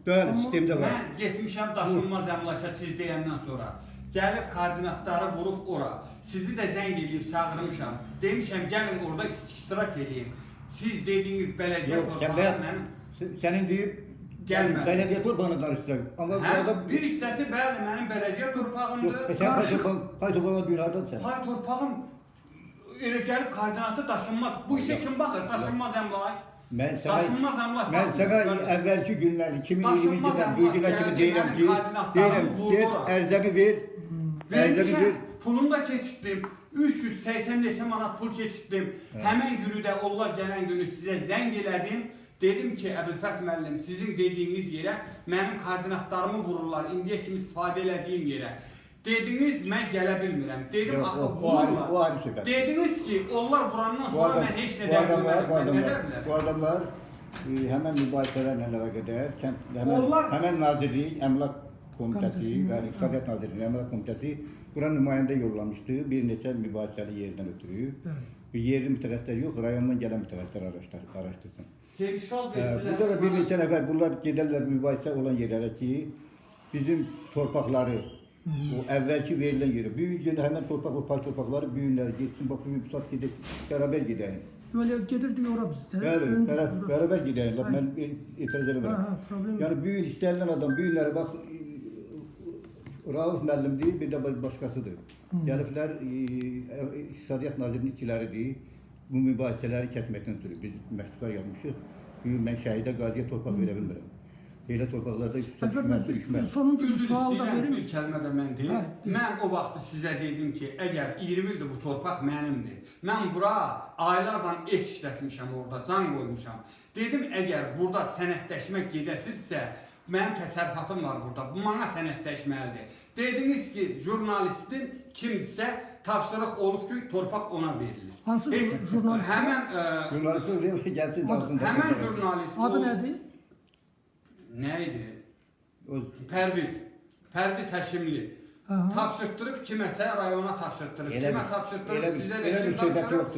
[SPEAKER 7] Bəli, sistemdə var.
[SPEAKER 2] Mən getmişəm daşınmaz əmlaka siz deyəndən sonra. Gəlib koordinatları vurub ora. Sizi də zəng edib çağırmışam. Demişəm gəlin orada iştirak edin. Siz dediyiniz bələdiyyə torpağı mənim...
[SPEAKER 7] Sənin deyib, bələdiyyə torpağını danışdıraq. Amma burada...
[SPEAKER 2] Bir hissəsi bəli, mənim bələdiyyə torpağımdır.
[SPEAKER 7] Sən pay torpağına bir haradadır sən?
[SPEAKER 2] Pay torpağım elə gəlib koordinatı daşınmaz. Bu işə kim baxır? Daşınmaz əmlak. Daşınmaz əmlak.
[SPEAKER 7] Mən sənə əvvəlki günlər, 2020-ci bu günə kimi deyirəm ki, get ərzəni ver, ərzəni ver.
[SPEAKER 2] Pulunu da keçirtdim. 380 manat pul keçirtdim. Həmən günü də onlar gələn günü sizə zəng elədim. Dedim ki, Əbülfət müəllim, sizin dediyiniz yerə mənim koordinatlarımı vururlar, indiyə kimi istifadə elədiyim yerə. Dediniz, mən gələ bilmirəm. Dedim, axı vururlar. Dediniz ki, onlar vurandan sonra mən heç nə deyə bilmərəm.
[SPEAKER 7] Bu adamlar həmən mübahisələrlə əlaqədar, həmən nazirlik, Əmlak Komitəsi və İqtisadiyyat Nazirliyi, Əmlak Komitəsi bura nümayəndə yollamışdı, bir neçə mübahisəli yerdən ötürü. Yerli mütəxəssislər yox, rayondan gələn mütəxəssislər araşdırsın. Burada da bir neçə nəfər, bunlar gedərlər mübahisə olan yerlərə ki, bizim torpaqları, o əvvəlki verilən yeri, büyük gün həmən torpaq, o pay torpaqları büyünlər getsin, bax, bu saat gedək, bərabər gedəyin.
[SPEAKER 1] Böyle gedirdi ora bizdə.
[SPEAKER 7] Bəli, bərabər gedəyinlər, mən etiraz eləmirəm. Yəni, büyün istəyilən adam, büyünləri bax, Rauf müəllimdir, bir də başqasıdır. Gəliblər, İqtisadiyyat Nazirinin işçiləridir, bu mübahisələri kəsməkdən ötürü. Biz məktublar yazmışıq, mən şəhidə qaziyə torpaq verə bilmirəm. Elə torpaqlarda düşməz.
[SPEAKER 1] Sonuncu
[SPEAKER 2] Üzr
[SPEAKER 1] sual da
[SPEAKER 2] istəyirəm,
[SPEAKER 1] verim.
[SPEAKER 2] bir kəlmə də mən deyim. Mən o vaxtı sizə dedim ki, əgər 20 ildir bu torpaq mənimdir, mən bura aylardan es işlətmişəm orada, can qoymuşam. Dedim, əgər burada sənədləşmək gedəsidirsə, mənim təsərrüfatım var burada, bu mənə sənədləşməlidir. Dediniz ki, jurnalistin kimdirsə, tapşırıq olub ki, torpaq ona verilir.
[SPEAKER 1] Hansı jurnalist?
[SPEAKER 2] Həmən jurnalist
[SPEAKER 1] Adı nədir?
[SPEAKER 2] Nə idi? Pərviz Həşimli. Tapşırtdırıb kiməsə rayona tapşırtdırıb. Kimə tapşırtdırıb sizə də kim tapşırıb.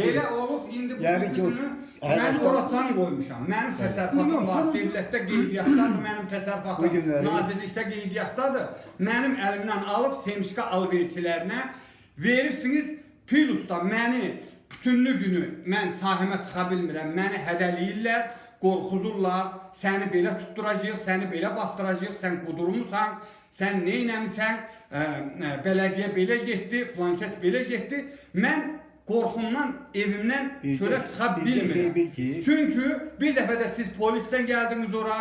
[SPEAKER 2] Elə olub indi bu günü mən ora can qoymuşam. Mənim təsərrüfatım var. Dövlətdə qeydiyyatdadır, mənim təsərrüfatım nazirlikdə qeydiyyatdadır. Mənim əlimdən alıb semişka alverçilərinə verirsiniz. Pilusda məni bütünlü günü mən sahəmə çıxa bilmirəm. Məni hədəliyirlər, qorxuzurlar. Səni belə tutturacaq, səni belə bastıracaq, sən qudurmusan. Sən neynəmisən, bələdiyyə belə getdi, filankəs belə getdi. Mən qorxumdan evimdən
[SPEAKER 7] Bir
[SPEAKER 2] çölə
[SPEAKER 7] şey-
[SPEAKER 2] çıxa
[SPEAKER 7] bir de şey bil
[SPEAKER 2] bilmirəm.
[SPEAKER 7] ki-
[SPEAKER 2] Çünki bir dəfə də siz polisdən gəldiniz ora,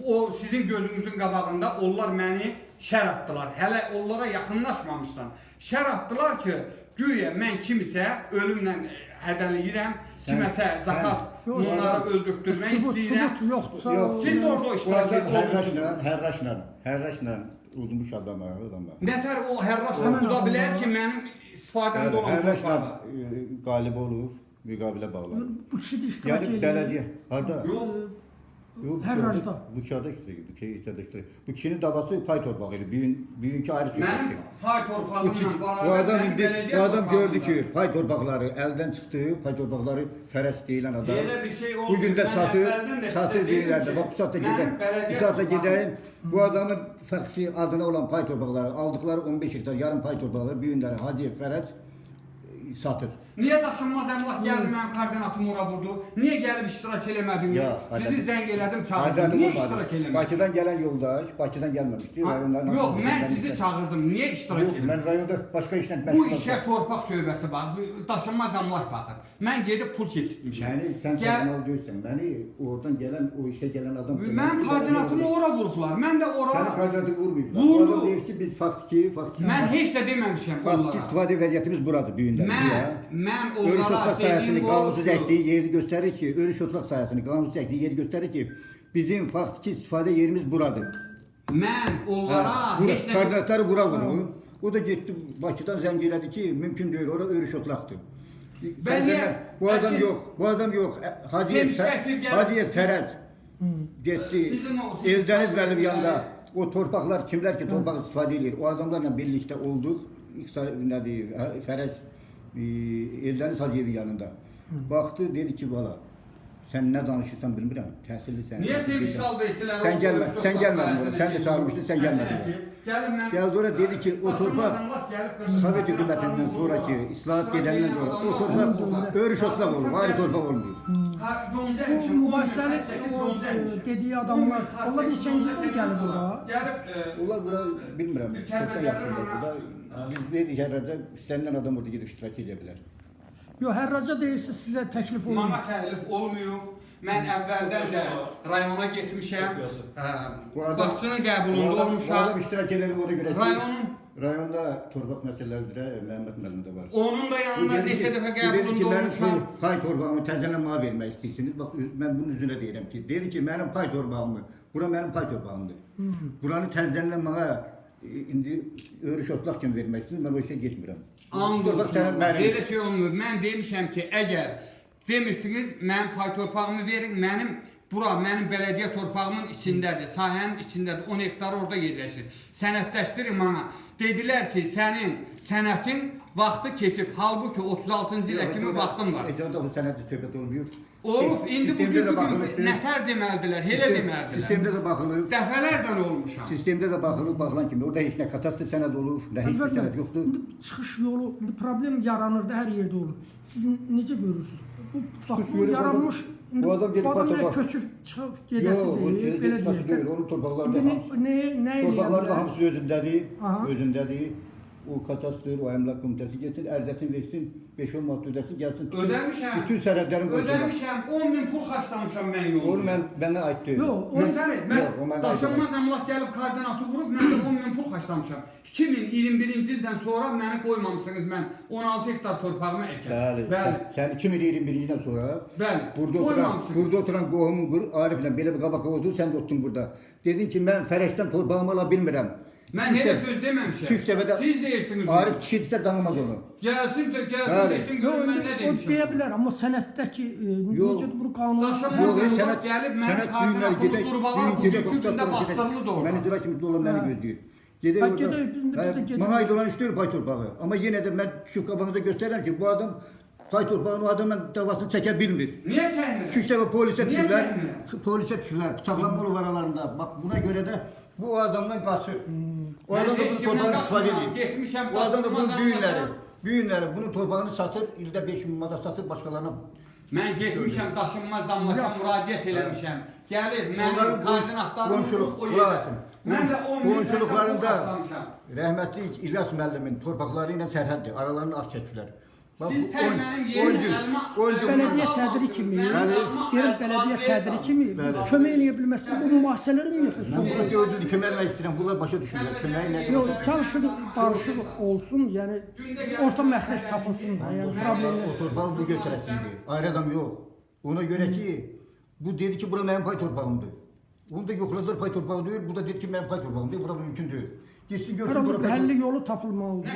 [SPEAKER 2] o sizin gözünüzün qabağında onlar məni şər atdılar. Hələ onlara yaxınlaşmamışlar. Şər atdılar ki, güya mən kimisə ölümlə hədələyirəm, kiməsə zakaz
[SPEAKER 1] Yox,
[SPEAKER 2] onları öldürtdürmək istəyirəm.
[SPEAKER 1] Sübut yoxdursa,
[SPEAKER 2] Yox, siz də orada o
[SPEAKER 7] Bu
[SPEAKER 2] iştirak
[SPEAKER 7] adam
[SPEAKER 2] edirsiniz.
[SPEAKER 7] hərraşla udmuş adama.
[SPEAKER 2] Nətər o hərraşla uda bilər ki, mənim istifadəmdə olan
[SPEAKER 7] Hərraşla
[SPEAKER 2] torpağı.
[SPEAKER 7] qalib olur, müqabilə bağlar.
[SPEAKER 1] bu kişi də iştirak
[SPEAKER 7] Yəni
[SPEAKER 1] edir.
[SPEAKER 7] bələdiyyə harda?
[SPEAKER 2] Yox.
[SPEAKER 7] Yox,
[SPEAKER 1] Hərrajda.
[SPEAKER 7] Bu kağıda işləyir, bu kağıda işləyir. Bu kişinin davası pay torpağı idi. Bugünkü ayrı
[SPEAKER 2] Mənim
[SPEAKER 7] söhbətdir.
[SPEAKER 2] pay
[SPEAKER 7] Bu
[SPEAKER 2] torpağımla
[SPEAKER 7] adam indi bu adam gördü ki,
[SPEAKER 2] torpağımla.
[SPEAKER 7] pay torpaqları əldən çıxdı, pay torpaqları fərəst deyilən adam.
[SPEAKER 2] Elə bir şey oldu
[SPEAKER 7] Bugün də
[SPEAKER 2] ki, mən
[SPEAKER 7] satır,
[SPEAKER 2] əvvəldən də
[SPEAKER 7] satır
[SPEAKER 2] sizə dedim
[SPEAKER 7] deyirlər də.
[SPEAKER 2] ki,
[SPEAKER 7] Bax bu saatda
[SPEAKER 2] mənim
[SPEAKER 7] gedəyim,
[SPEAKER 2] bələdiyyə
[SPEAKER 7] bu saatda
[SPEAKER 2] torpağım-
[SPEAKER 7] gedəyim. Bu adamın fəxsi adına olan pay torpaqları aldıqları 15 hektar yarım pay torpaqları bu günləri Hacıyev Fərəc satır.
[SPEAKER 2] Niyə daşınmaz əmlak gəldi mənim koordinatımı ora vurdu? Niyə gəlib iştirak eləmədiniz?
[SPEAKER 7] Ya,
[SPEAKER 2] Sizi zəng elədim, çağırdım.
[SPEAKER 7] Adətim
[SPEAKER 2] Niyə
[SPEAKER 7] olmadı.
[SPEAKER 2] iştirak eləmədiniz?
[SPEAKER 7] Bakıdan gələn yoldaş, Bakıdan gəlməmişdi. Rayonların
[SPEAKER 2] Yox,
[SPEAKER 7] arasında
[SPEAKER 2] mən
[SPEAKER 7] gəlmişdi.
[SPEAKER 2] sizi çağırdım. Niyə iştirak
[SPEAKER 7] Yox,
[SPEAKER 2] eləmədiniz?
[SPEAKER 7] mən rayonda başqa işlə
[SPEAKER 2] Bu
[SPEAKER 7] məşğul
[SPEAKER 2] işə torpaq şöbəsi var, daşınmaz əmlak baxır. Mən gedib pul keçirtmişəm.
[SPEAKER 7] Yəni sən
[SPEAKER 2] Gəl-
[SPEAKER 7] çağırmalı deyilsən. Məni oradan gələn, o işə gələn adam...
[SPEAKER 2] Mənim koordinatımı ora vurdular. Mən də
[SPEAKER 7] Sənin
[SPEAKER 2] ora...
[SPEAKER 7] koordinatı vurmayıblar.
[SPEAKER 2] Vurdu.
[SPEAKER 7] O adam deyir ki, biz faktiki...
[SPEAKER 2] Mən heç də deməmişəm
[SPEAKER 7] Faktiki
[SPEAKER 2] onlara.
[SPEAKER 7] istifadə vəziyyətimiz buradır bu gündə.
[SPEAKER 2] Mən
[SPEAKER 7] Örüş
[SPEAKER 2] onlara
[SPEAKER 7] otlaq sahəsini
[SPEAKER 2] dediyim
[SPEAKER 7] qanunsuz
[SPEAKER 2] olsun.
[SPEAKER 7] əkdiyi yeri göstərir ki, örüş otlaq sahəsini qanunsuz əkdiyi yeri göstərir ki, bizim faktiki istifadə yerimiz buradır.
[SPEAKER 2] Mən onlara
[SPEAKER 7] Bura,
[SPEAKER 2] heç nə...
[SPEAKER 7] koordinatları bura vurur. O da getdi Bakıdan zəng elədi ki, mümkün deyil, ora örüş otlaqdır.
[SPEAKER 2] Ben niye-
[SPEAKER 7] Bu adam
[SPEAKER 2] Bəlkə-
[SPEAKER 7] yok, bu adam yok. Hacıyev
[SPEAKER 2] Temsil gəl-
[SPEAKER 7] Hacıyev Fərəc getdi.
[SPEAKER 2] Sizin o-
[SPEAKER 7] Eldəniz mənim yanında. O torpaqlar kimlər ki torpaq istifadə edir. O adamlarla birlikdə olduq. Nədir? Fərəc Eldəniz Hacıyevin yanında. Baxdı, dedi ki, bala, sən nə danışırsan bilmirəm, təhsillisən.
[SPEAKER 2] Niyə sen işgal beyçiləri...
[SPEAKER 7] Sən gəlmə, sən gəlmədin. Sən də çağırmışdın, sən gəlmədin.
[SPEAKER 2] Gəlin mən...
[SPEAKER 7] Gəldi ora dedi ki, o torpaq Sovet hökumətindən sonraki islahat gedəndən sonra o torpaq örüş otlaq olur, ayrı torpaq olmuyor.
[SPEAKER 2] Yonca
[SPEAKER 1] Bu
[SPEAKER 2] etmişim, 10 min
[SPEAKER 1] mübahisəli
[SPEAKER 2] xərclik
[SPEAKER 1] o
[SPEAKER 2] yonca etmişim.
[SPEAKER 1] dediyi adamlar, onlar neçənci il gəlib ora?
[SPEAKER 2] Gəlib...
[SPEAKER 7] Onlar bura bilmirəm,
[SPEAKER 2] Bir
[SPEAKER 7] çoxdan
[SPEAKER 2] kəlmə
[SPEAKER 7] yaşayırlar
[SPEAKER 2] gəlirəm
[SPEAKER 7] burada. Biz bir yerlərdə istənilən adam orada gedib iştirak edə bilər.
[SPEAKER 1] Yox, hərraca deyilsə sizə təklif olunur.
[SPEAKER 2] Mana təklif olmuyor. Mən əvvəldən də rayona getmişəm. Bakçının qəbulunda
[SPEAKER 7] Bu adam
[SPEAKER 2] olmuşam.
[SPEAKER 7] iştirak eləmir ona görə ki,
[SPEAKER 2] Rayonun-
[SPEAKER 7] rayonda torpaq məsələləri üzrə Məhəmməd müəllim də var.
[SPEAKER 2] Onun da yanında
[SPEAKER 7] Bu dedi
[SPEAKER 2] neçə
[SPEAKER 7] ki-
[SPEAKER 2] dəfə
[SPEAKER 7] bu dedi ki,
[SPEAKER 2] qəbulunda
[SPEAKER 7] mənim
[SPEAKER 2] olmuşam.
[SPEAKER 7] pay torbağımı təzələn mənə vermək istəyirsiniz. Bax, mən bunun üzrə deyirəm ki, dedi ki, mənim pay torbağımı, bura mənim pay torbağımdır. Buranı təzələn mənə indi örüş otlaq kimi vermək istəyirsiniz, mən o işə getmirəm.
[SPEAKER 2] And
[SPEAKER 7] Torbaq
[SPEAKER 2] olsun.
[SPEAKER 7] sənin mənim.
[SPEAKER 2] Belə şey olmuyor. Mən demişəm ki, əgər demirsiniz, mənim pay torpağımı verin, mənim bələdiyyə torpağımın içindədir, sahənin içindədir, 10 hektar orada yerləşir. Sənədləşdirin mənə. Dedilər ki, sənin sənətin vaxtı keçib. Halbuki 36-cı ilə kimi vaxtım var.
[SPEAKER 7] Etirafda bu sənəddə söhbət olmuyor.
[SPEAKER 2] Olub, indi
[SPEAKER 7] Sistemdə
[SPEAKER 2] bugünkü
[SPEAKER 7] də
[SPEAKER 2] gün
[SPEAKER 7] baxılıb,
[SPEAKER 2] nətər deməldilər, elə deməldilər.
[SPEAKER 7] Sistemdə də baxılıb.
[SPEAKER 2] Dəfələrdən olmuşam.
[SPEAKER 7] Sistemdə də baxılıb, baxılan kimi. Orada heç nə katastr sənəd olur, nə heç bir sənəd yoxdur.
[SPEAKER 1] İndi çıxış yolu, indi problem yaranırdı, hər yerdə olur. Siz necə görürsünüz? Bu bax,
[SPEAKER 7] Çıxış
[SPEAKER 1] bu
[SPEAKER 7] yolu,
[SPEAKER 1] yaranmış, indi
[SPEAKER 7] bu adam gelib
[SPEAKER 1] adam
[SPEAKER 7] torpaq-
[SPEAKER 1] köçüb çıxıb
[SPEAKER 7] Yox,
[SPEAKER 1] gedəsi
[SPEAKER 7] o
[SPEAKER 1] deyil, belə
[SPEAKER 7] çıxası deyil, onun torpaqları da
[SPEAKER 1] İndi
[SPEAKER 7] hamısı.
[SPEAKER 1] nə
[SPEAKER 7] Torpaqları da
[SPEAKER 1] eləyər?
[SPEAKER 7] hamısı özündədir,
[SPEAKER 1] Aha.
[SPEAKER 7] özündədir. O katastr, o əmlak komitəsi getsin, ərizəsini versin, 5-10 manat ödəsin, gəlsin.
[SPEAKER 2] Ödəmişəm.
[SPEAKER 7] Bütün sənədlərin qoysunlar.
[SPEAKER 2] Ödəmişəm, 10 min pul xərcləmişəm mən
[SPEAKER 7] Onu
[SPEAKER 2] yolda.
[SPEAKER 7] mənə aid deyil.
[SPEAKER 1] Yox, o
[SPEAKER 2] Nətər?
[SPEAKER 7] Yox, o məndə
[SPEAKER 2] Daşınmaz əmlak gəlib koordinatı vurub, mən də 10 min pul xərcləmişəm. 2021-ci ildən sonra məni qoymamışsınız mən 16 hektar torpağımı əkəm.
[SPEAKER 7] Bəli. Sən 2021-ci-dən sonra
[SPEAKER 2] Bəli,
[SPEAKER 7] burada
[SPEAKER 2] qoymamışsınız.
[SPEAKER 7] oturan qohumun Ariflə belə bir qabaq otur, sən də oturdun burada. Dedin ki, mən Fərəkdən torpağımı ala bilmirəm.
[SPEAKER 2] Mən elə söz deməmişəm.
[SPEAKER 7] Üç dəfə də
[SPEAKER 2] Siz deyirsiniz.
[SPEAKER 7] Arif kişidirsə danılmaz onu.
[SPEAKER 2] Gəlsin də gəlsin
[SPEAKER 7] Bəli.
[SPEAKER 2] desin
[SPEAKER 1] Yox,
[SPEAKER 2] görün mən nə
[SPEAKER 1] o
[SPEAKER 2] demişəm.
[SPEAKER 1] deyə bilər, amma sənətdəki
[SPEAKER 7] Yox.
[SPEAKER 1] necə bu qanun
[SPEAKER 2] Daşınmaz
[SPEAKER 7] Yox,
[SPEAKER 2] əmlak
[SPEAKER 7] sənət
[SPEAKER 2] gəlib mənim
[SPEAKER 7] sənət
[SPEAKER 2] koordinatımı
[SPEAKER 7] günlər
[SPEAKER 2] durbalar
[SPEAKER 7] gedək,
[SPEAKER 2] bugünkü gündə bastırılıdır orada.
[SPEAKER 7] Mən icra kimi olan məni gözləyir. Gedək
[SPEAKER 1] Ha,
[SPEAKER 7] orada.
[SPEAKER 1] gedək, biz də gedək.
[SPEAKER 7] Mənə aid olan işdir pay torpağı. Amma yenə də mən düşüb qabağınıza göstərirəm ki, bu adam pay torpağını o adamın davasını çəkə bilmir.
[SPEAKER 2] Niyə çəkmirəm?
[SPEAKER 7] 2-3 dəfə polisə
[SPEAKER 2] Niyə
[SPEAKER 7] düşürlər.
[SPEAKER 2] çəkmirəm?
[SPEAKER 7] Polisə düşürlər. Bıçaqlanma olur aralarında. Bax buna görə də bu adamdan qaçır. O adam da
[SPEAKER 2] heç
[SPEAKER 7] bu
[SPEAKER 2] kimdən
[SPEAKER 7] torpağını istifadə
[SPEAKER 2] qaçmıram.
[SPEAKER 7] edir.
[SPEAKER 2] Getmişəm,
[SPEAKER 7] Bu adam da bu
[SPEAKER 2] daşınmaz
[SPEAKER 7] düyünləri bunun torpağını satır, ildə 5000 manat satır başqalarına.
[SPEAKER 2] Mən getmişəm daşınmaz əmlaka müraciət eləmişəm. Gəlir mənim
[SPEAKER 7] Onların
[SPEAKER 2] koordinatlarımı
[SPEAKER 7] qonşuluq,
[SPEAKER 2] o
[SPEAKER 7] qulaq
[SPEAKER 2] yerdə.
[SPEAKER 7] asın.
[SPEAKER 2] Mən də 10 min
[SPEAKER 7] Qonşuluqlarında
[SPEAKER 2] xərcləmişəm.
[SPEAKER 7] rəhmətli İlyas müəllimin torpaqları ilə sərhəddir. Aralarını ağ çəkiblər. Bak,
[SPEAKER 2] Siz
[SPEAKER 7] bu
[SPEAKER 2] tek
[SPEAKER 7] on-
[SPEAKER 2] mənim
[SPEAKER 7] on
[SPEAKER 2] yerim
[SPEAKER 7] gün-
[SPEAKER 2] əlimə
[SPEAKER 7] on gün-
[SPEAKER 1] Belediye sədri kimi, yerin belediye sədri kimi kömək eləyə bilməsin, bu mübahisələri mi
[SPEAKER 7] Ben
[SPEAKER 1] yıxırsın?
[SPEAKER 7] burada 4 yıldır kömək etmək istəyirəm. Bunlar başa düşürlər. Köməyi nə
[SPEAKER 1] Yox, çalışın, barışıq olsun, yəni orta məxrəc tapılsın da, yəni problemlər.
[SPEAKER 7] O torpağı bu götürəsindir. Ayrı adam yox. Ona görə ki, bu dedi ki, bura mənim pay torpağımdır. Onu da yoxladılar pay torpağı deyil. Bu da dedi ki, mənim pay torpağımdır. Bura mümkün deyil. Gitsin görsün
[SPEAKER 1] Hər
[SPEAKER 7] bura
[SPEAKER 1] halda
[SPEAKER 7] pay torpağı.
[SPEAKER 1] həlli yolu tapılmalıdır.